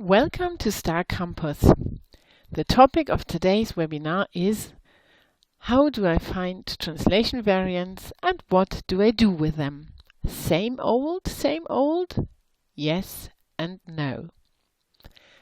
Welcome to Star Campus. The topic of today's webinar is how do I find translation variants and what do I do with them? Same old, same old? Yes and no.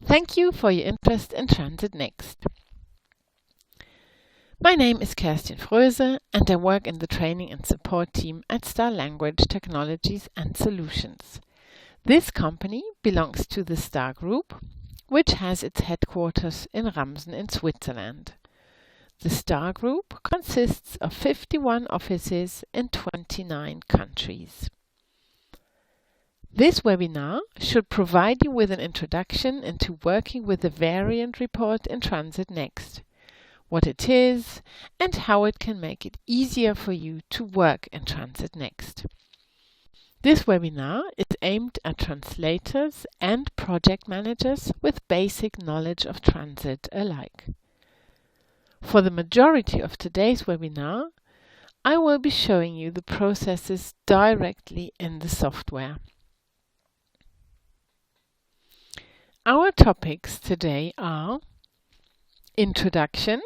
Thank you for your interest in Transit Next. My name is Kerstin Fröse and I work in the training and support team at Star Language Technologies and Solutions. This company belongs to the Star Group, which has its headquarters in Ramsen in Switzerland. The Star Group consists of 51 offices in 29 countries. This webinar should provide you with an introduction into working with the variant report in Transit Next, what it is and how it can make it easier for you to work in Transit Next. This webinar is aimed at translators and project managers with basic knowledge of transit alike. For the majority of today's webinar, I will be showing you the processes directly in the software. Our topics today are introduction,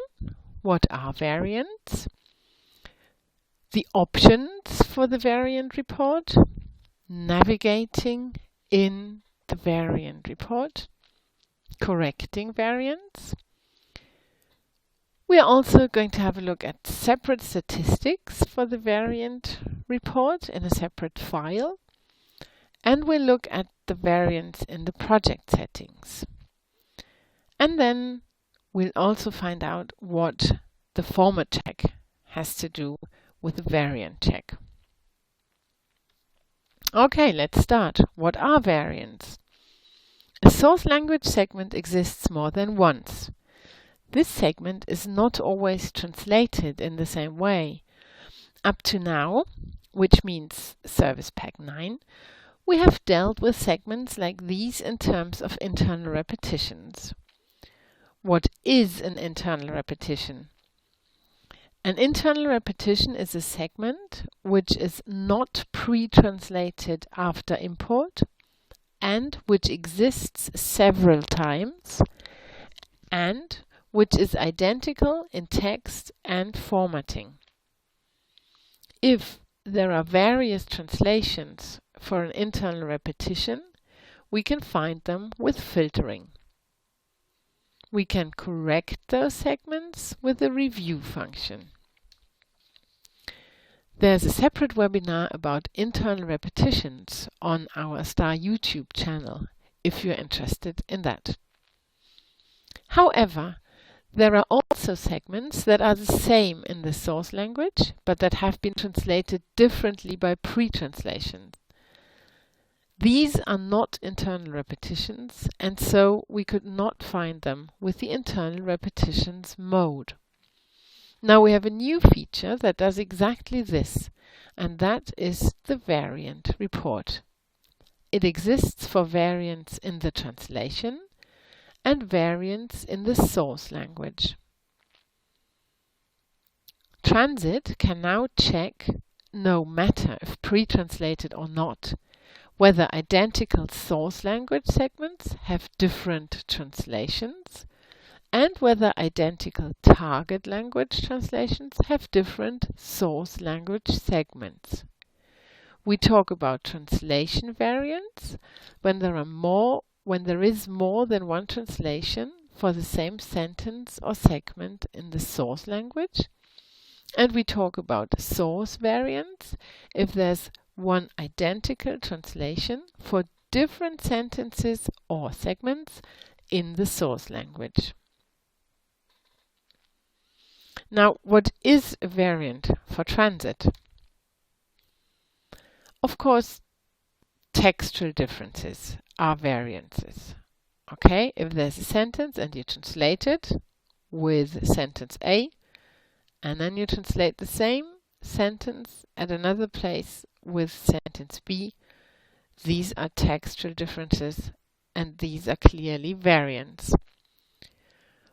what are variants, the options for the variant report, navigating in the variant report, correcting variants. We are also going to have a look at separate statistics for the variant report in a separate file, and we'll look at the variants in the project settings. And then we'll also find out what the format check has to do with the variant check. Okay, let's start. What are variants? A source language segment exists more than once. This segment is not always translated in the same way. Up to now, which means Service Pack 9, we have dealt with segments like these in terms of internal repetitions. What is an internal repetition? An internal repetition is a segment which is not pre-translated after import and which exists several times and which is identical in text and formatting. If there are various translations for an internal repetition, we can find them with filtering. We can correct those segments with the review function. There's a separate webinar about internal repetitions on our Star YouTube channel, if you're interested in that. However, there are also segments that are the same in the source language, but that have been translated differently by pre-translation. These are not internal repetitions, and so we could not find them with the internal repetitions mode. Now we have a new feature that does exactly this, and that is the variant report. It exists for variants in the translation and variants in the source language. Transit can now check, no matter if pre-translated or not, whether identical source language segments have different translations and whether identical target language translations have different source language segments. We talk about translation variants when there is more than one translation for the same sentence or segment in the source language. And we talk about source variants if there's one identical translation for different sentences or segments in the source language. Now, what is a variant for transit? Of course, textual differences are variances. Okay, if there's a sentence and you translate it with sentence A, and then you translate the same sentence at another place with sentence B, these are textual differences and these are clearly variants.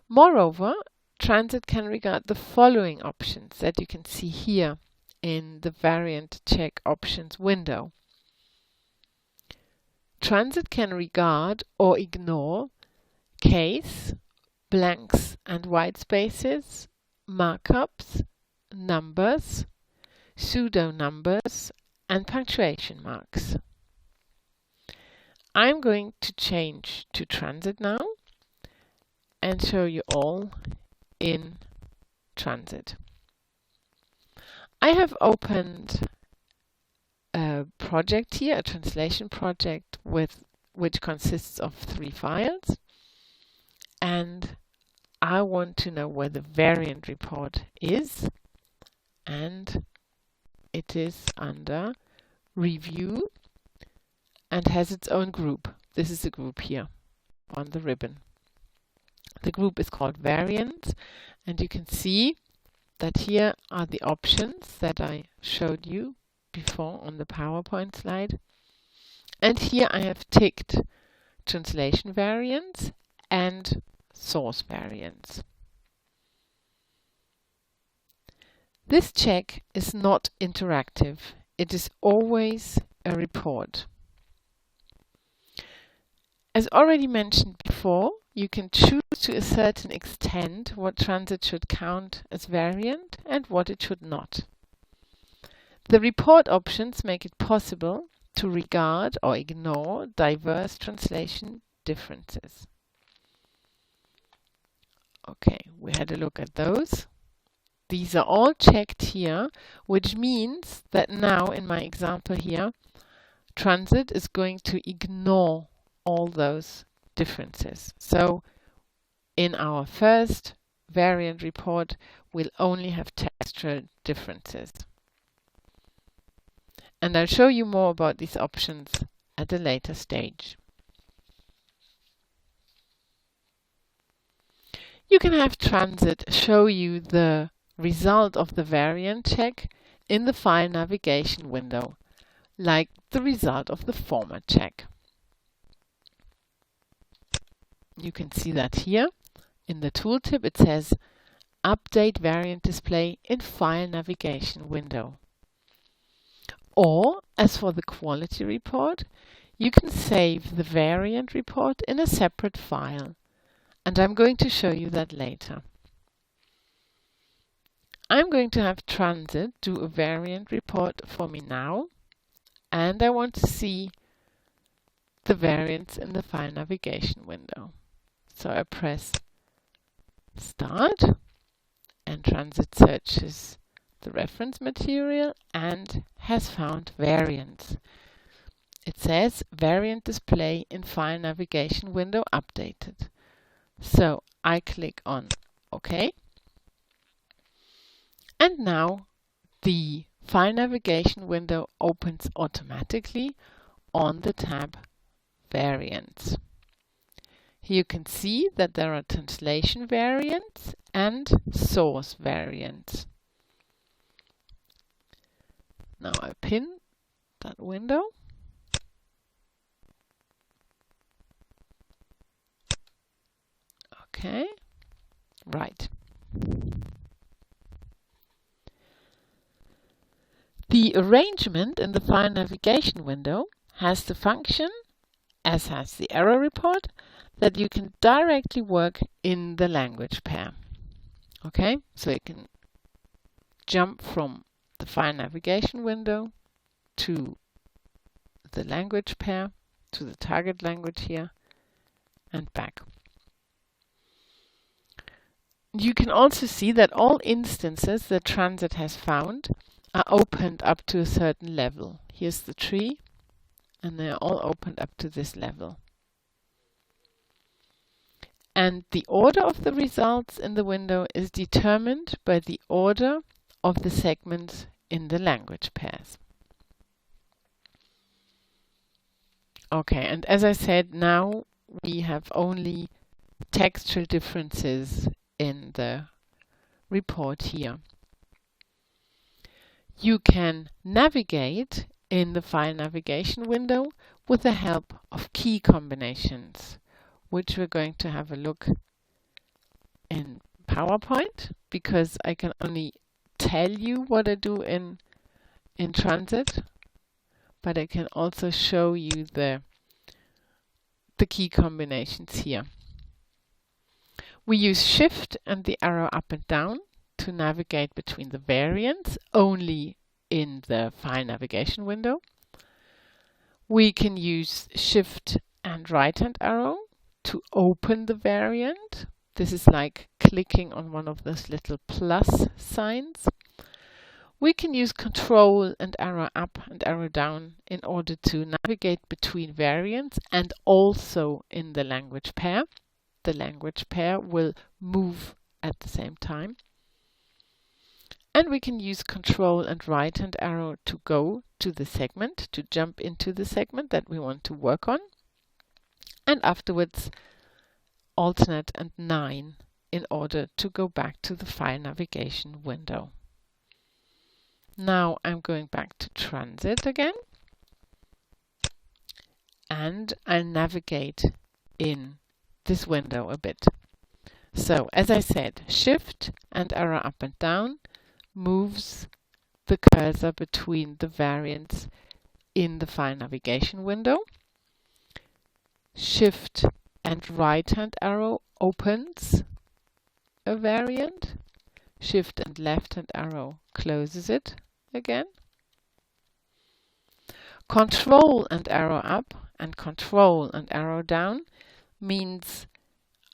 Moreover, Transit can regard the following options that you can see here in the variant check options window. Transit can regard or ignore case, blanks and white spaces, markups, numbers, pseudo numbers, and punctuation marks. I'm going to change to Transit now and show you all in Transit. I have opened a project here, a translation project which consists of 3 files, and I want to know where the variant report is, and it is under Review and has its own group. This is the group here on the ribbon. The group is called Variants, and you can see that here are the options that I showed you before on the PowerPoint slide. And here I have ticked translation variants and source variants. This check is not interactive. It is always a report. As already mentioned before, you can choose to a certain extent what Transit should count as variant and what it should not. The report options make it possible to regard or ignore diverse translation differences. Okay, we had a look at those. These are all checked here, which means that now in my example here, Transit is going to ignore all those differences. So in our first variant report, we'll only have textual differences. And I'll show you more about these options at a later stage. You can have Transit show you the result of the variant check in the file navigation window, like the result of the format check. You can see that here in the tooltip. It says Update Variant Display in File Navigation window. Or, as for the quality report, you can save the variant report in a separate file, and I'm going to show you that later. I'm going to have Transit do a variant report for me now, and I want to see the variants in the file navigation window. So I press Start, and Transit searches the reference material and has found variants. It says Variant Display in File Navigation window updated. So I click on OK. And now the File Navigation window opens automatically on the tab Variants. Here you can see that there are translation variants and source variants. Now I pin that window. Okay, right. The arrangement in the file navigation window has the function, as has the error report, that you can directly work in the language pair. Okay, so you can jump from the file navigation window to the language pair, to the target language here, and back. You can also see that all instances that Transit has found are opened up to a certain level. Here's the tree, and they're all opened up to this level. And the order of the results in the window is determined by the order of the segments in the language pairs. Okay, and as I said, now we have only textual differences in the report here. You can navigate in the file navigation window with the help of key combinations, which we're going to have a look in PowerPoint, because I can only tell you what I do in Transit, but I can also show you the the key combinations here. We use Shift and the arrow up and down to navigate between the variants only in the file navigation window. We can use Shift and right hand arrow to open the variant. This is like clicking on one of those little plus signs. We can use Control and arrow up and arrow down in order to navigate between variants and also in the language pair. The language pair will move at the same time. And we can use Control and right hand arrow to go to the segment, to jump into the segment that we want to work on. And afterwards Alternate and 9 in order to go back to the file navigation window. Now I'm going back to Transit again, and I'll navigate in this window a bit. So as I said, Shift and arrow up and down moves the cursor between the variants in the file navigation window. Shift and right hand arrow opens a variant. Shift and left hand arrow closes it again. Control and arrow up and Control and arrow down means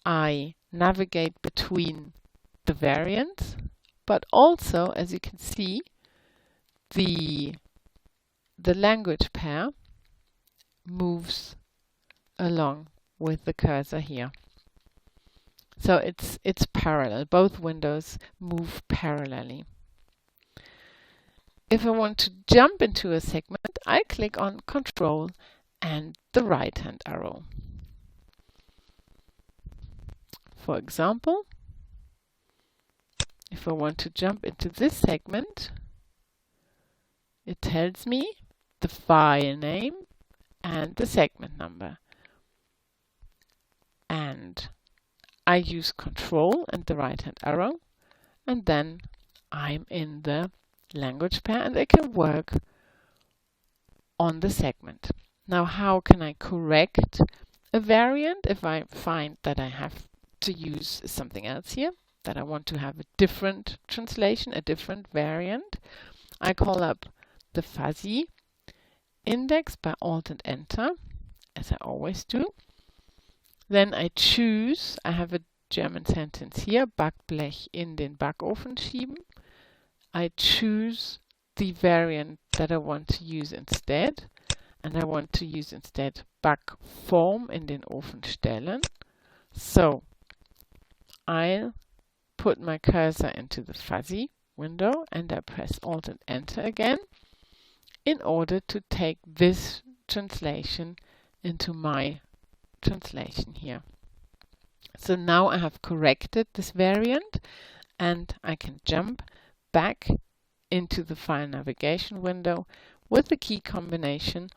I navigate between the variants, but also, as you can see, the language pair moves along with the cursor here. So it's parallel. Both windows move parallelly. If I want to jump into a segment, I click on Control and the right hand arrow. For example, if I want to jump into this segment, it tells me the file name and the segment number. And I use Control and the right hand arrow, and then I'm in the language pair and I can work on the segment. Now, how can I correct a variant if I find that I have to use something else here, that I want to have a different translation, a different variant? I call up the fuzzy index by Alt and Enter, as I always do. Then I choose, I have a German sentence here, Backblech in den Backofen schieben. I choose the variant that I want to use instead, and I want to use instead Backform in den Ofen stellen. So I'll put my cursor into the fuzzy window and I press Alt and Enter again in order to take this translation into my translation here. So now I have corrected this variant and I can jump back into the file navigation window with the key combination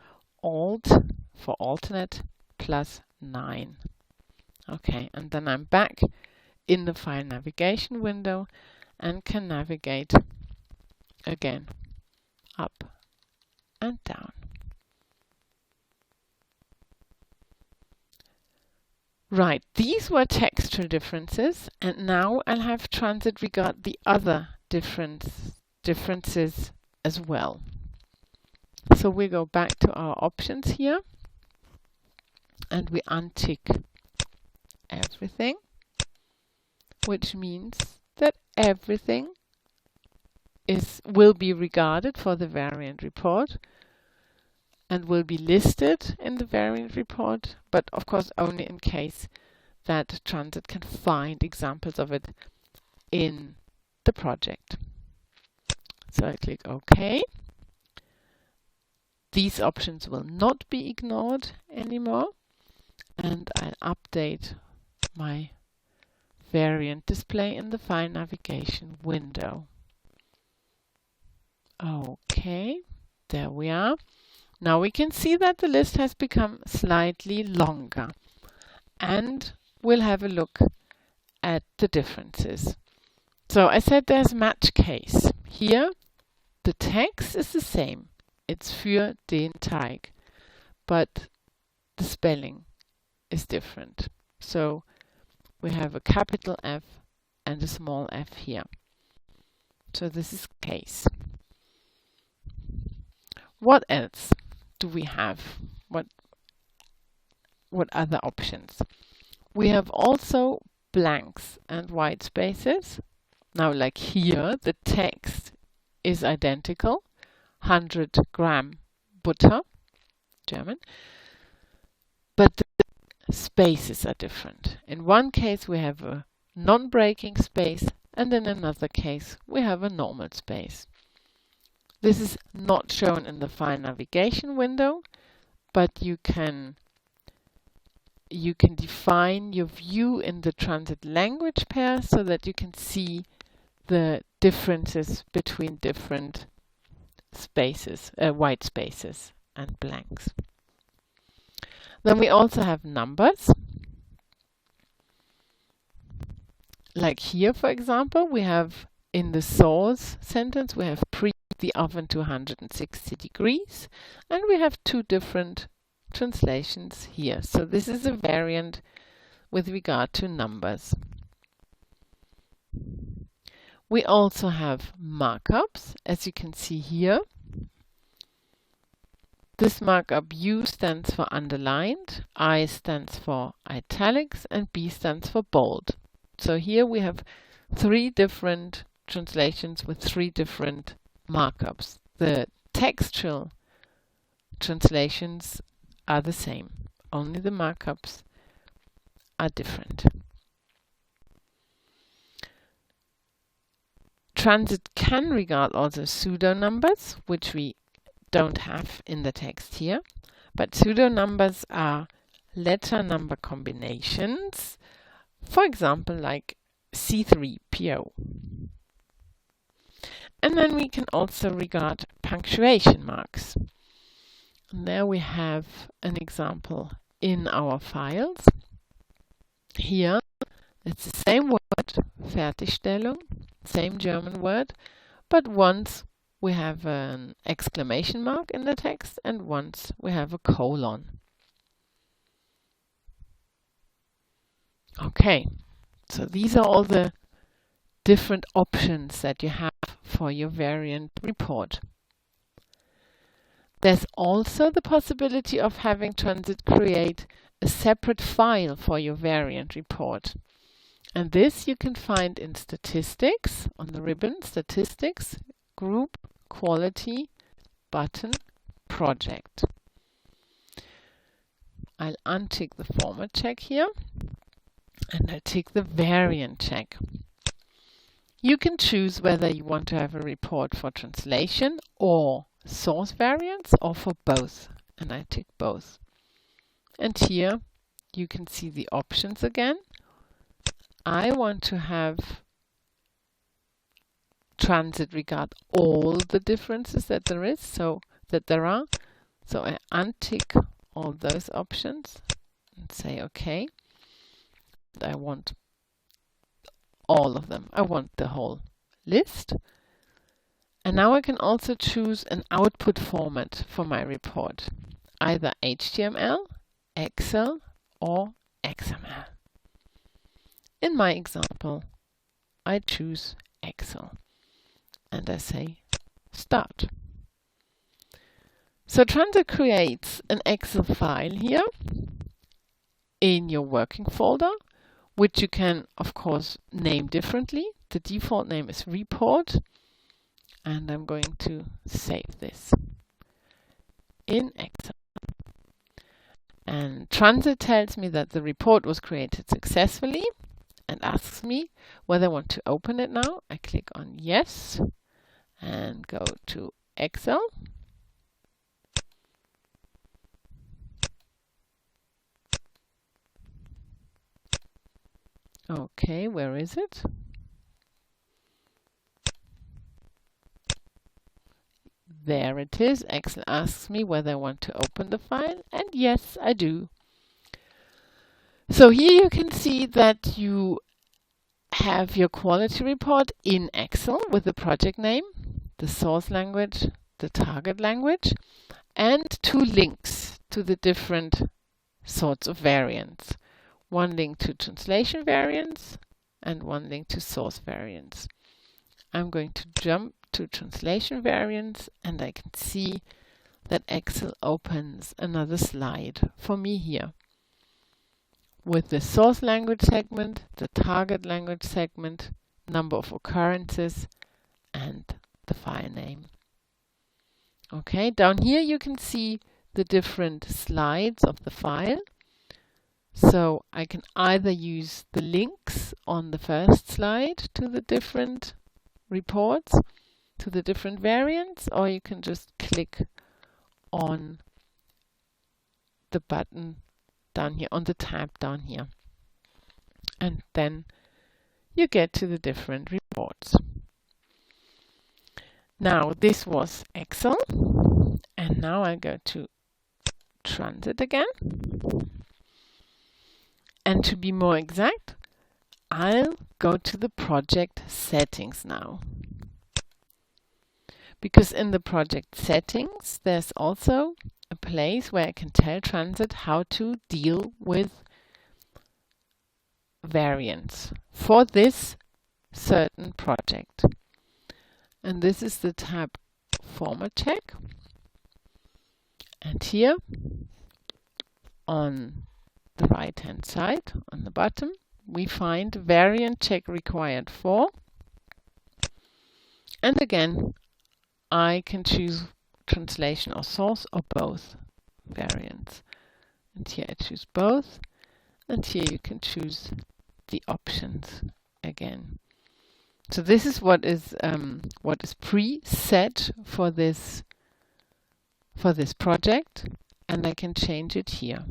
Alt for alternate plus 9. Okay, and then I'm back in the file navigation window and can navigate again up and down. Right, these were textual differences, and now I'll have Transit regard the other differences as well. So we go back to our options here and we untick everything, which means that everything will be regarded for the variant report and will be listed in the variant report, but of course only in case that Transit can find examples of it in the project. So I click OK. These options will not be ignored anymore, and I'll update my variant display in the file navigation window. Okay, there we are. Now we can see that the list has become slightly longer, and we'll have a look at the differences. So I said there's match case. Here the text is the same. It's für den Teig, but the spelling is different. So we have a capital F and a small f here. So this is case. What else do we have? What other options? We have also blanks and white spaces. Now, like here, the text is identical, 100 gram butter, German, but the spaces are different. In one case, we have a non-breaking space, and in another case, we have a normal space. This is not shown in the file navigation window, but you can define your view in the transit language pair so that you can see the differences between different spaces, white spaces and blanks. Then we also have numbers. Like here, for example, we have in the source sentence, we have preheat the oven to 160 degrees, and we have two different translations here. So this is a variant with regard to numbers. We also have markups, as you can see here. This markup U stands for underlined, I stands for italics, and B stands for bold. So here we have three different translations with three different markups. The textual translations are the same, only the markups are different. Transit can regard also pseudo numbers, which we don't have in the text here, but pseudo numbers are letter number combinations, for example like C3PO. And then we can also regard punctuation marks. And there we have an example in our files. Here it's the same word, Fertigstellung, same German word, but once we have an exclamation mark in the text and once we have a colon. Okay, so these are all the different options that you have for your variant report. There's also the possibility of having Transit create a separate file for your variant report. And this you can find in Statistics, on the ribbon Statistics, Group, Quality, Button, Project. I'll untick the format check here and I'll tick the variant check. You can choose whether you want to have a report for translation or source variants or for both, and I tick both. And here you can see the options again. I want to have Transit regard all the differences that there are. So I untick all those options and say OK. I want all of them. I want the whole list. And now I can also choose an output format for my report, either HTML, Excel, or XML. In my example, I choose Excel and I say Start. So Transit creates an Excel file here in your working folder, which you can, of course, name differently. The default name is Report, and I'm going to save this in Excel. And Transit tells me that the report was created successfully and asks me whether I want to open it now. I click on Yes and go to Excel. Okay, where is it? There it is. Excel asks me whether I want to open the file, and yes, I do. So here you can see that you have your quality report in Excel with the project name, the source language, the target language, and two links to the different sorts of variants. One link to translation variants and one link to source variants. I'm going to jump to translation variants, and I can see that Excel opens another slide for me here with the source language segment, the target language segment, number of occurrences, and the file name. Okay, down here you can see the different slides of the file. So I can either use the links on the first slide to the different reports, to the different variants, or you can just click on the button down here, on the tab down here. And then you get to the different reports. Now this was Excel, and now I go to Transit again. And to be more exact, I'll go to the project settings now. Because in the project settings, there's also a place where I can tell Transit how to deal with variants for this certain project. And this is the tab Format Check. And here on the right hand side, on the bottom, we find variant check required for. And again, I can choose translation or source or both variants. And here I choose both. And here you can choose the options again. So this is what is preset for this project, and I can change it here.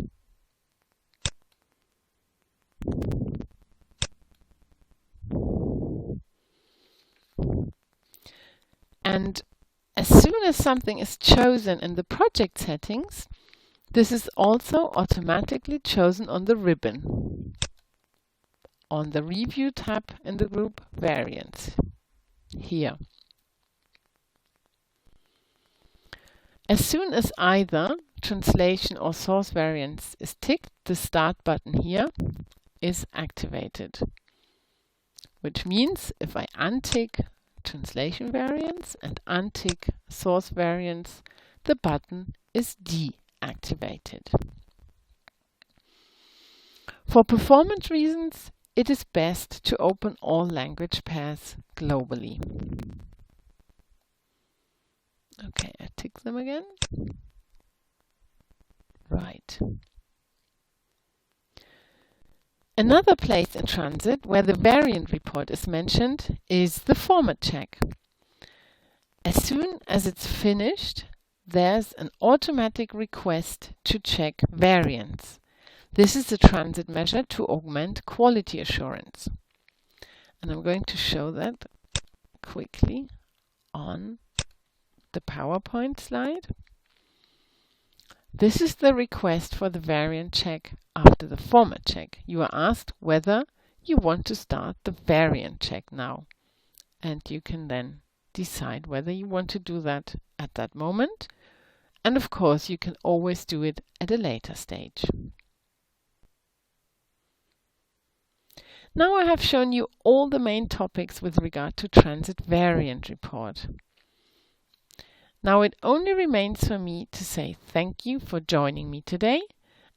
And as soon as something is chosen in the project settings, this is also automatically chosen on the ribbon, on the Review tab in the group Variants, here. As soon as either translation or source variants is ticked, the Start button here is activated. Which means if I untick translation variants and untick source variants, the button is deactivated. For performance reasons, it is best to open all language pairs globally. Okay, I tick them again. Right. Another place in Transit where the variant report is mentioned is the Format Check. As soon as it's finished, there's an automatic request to check variants. This is a Transit measure to augment quality assurance. And I'm going to show that quickly on the PowerPoint slide. This is the request for the variant check after the format check. You are asked whether you want to start the variant check now. And you can then decide whether you want to do that at that moment. And of course, you can always do it at a later stage. Now I have shown you all the main topics with regard to Transit Variant Report. Now it only remains for me to say thank you for joining me today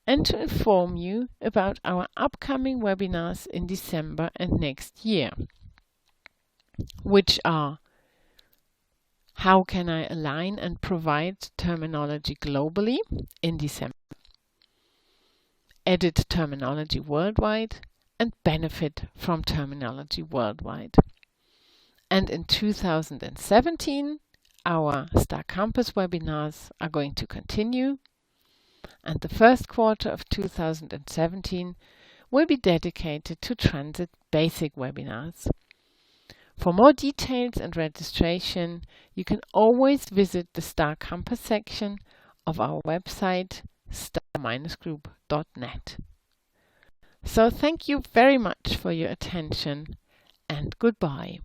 and to inform you about our upcoming webinars in December and next year, which are: how can I align and provide terminology globally in December, edit terminology worldwide, and benefit from terminology worldwide. And in 2017, our Star Campus webinars are going to continue, and the first quarter of 2017 will be dedicated to Transit Basic webinars. For more details and registration, you can always visit the Star Campus section of our website, star-group.net. So thank you very much for your attention, and goodbye.